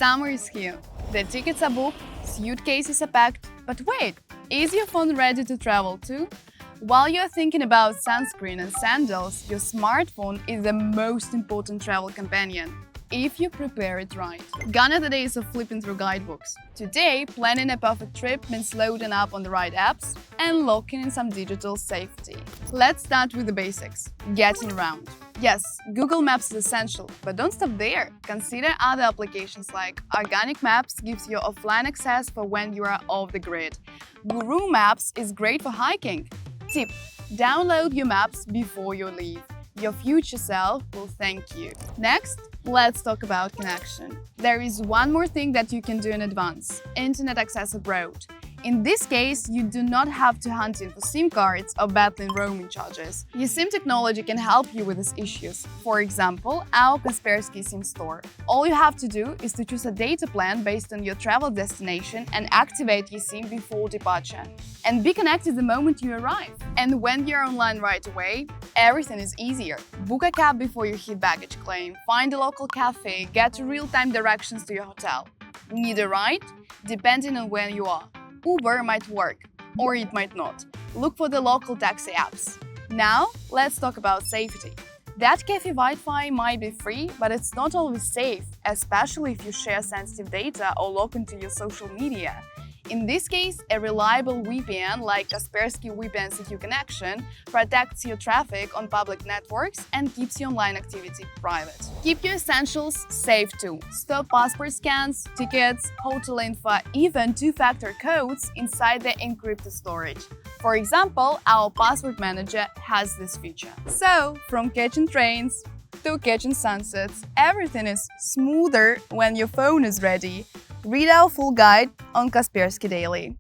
Summer is here. The tickets are booked, suitcases are packed, but wait, is your phone ready to travel too? While you're thinking about sunscreen and sandals, your smartphone is the most important travel companion, if you prepare it right. Gone are the days of flipping through guidebooks. Today, planning a perfect trip means loading up on the right apps and locking in some digital safety. Let's start with the basics. Getting around. Yes, Google Maps is essential, but don't stop there. Consider other applications like Organic Maps gives you offline access for when you are off the grid. Guru Maps is great for hiking. Tip: download your maps before you leave. Your future self will thank you. Next, let's talk about connection. There is one more thing that you can do in advance: internet access abroad. In this case, you do not have to hunt in for SIM cards or battling roaming charges. Your SIM technology can help you with these issues. For example, our Kaspersky SIM store. All you have to do is to choose a data plan based on your travel destination and activate your SIM before departure. And be connected the moment you arrive. And when you're online right away, everything is easier. Book a cab before you hit baggage claim, find a local cafe, get real-time directions to your hotel. Need a ride? Depending on where you are. Uber might work, or it might not. Look for the local taxi apps. Now, let's talk about safety. That cafe Wi-Fi might be free, but it's not always safe, especially if you share sensitive data or log into your social media. In this case, a reliable VPN like Kaspersky VPN Secure Connection protects your traffic on public networks and keeps your online activity private. Keep your essentials safe too. Store passport scans, tickets, hotel info, even two-factor codes inside the encrypted storage. For example, our password manager has this feature. So, from catching trains to catching sunsets, everything is smoother when your phone is ready. Read our full guide on Kaspersky Daily.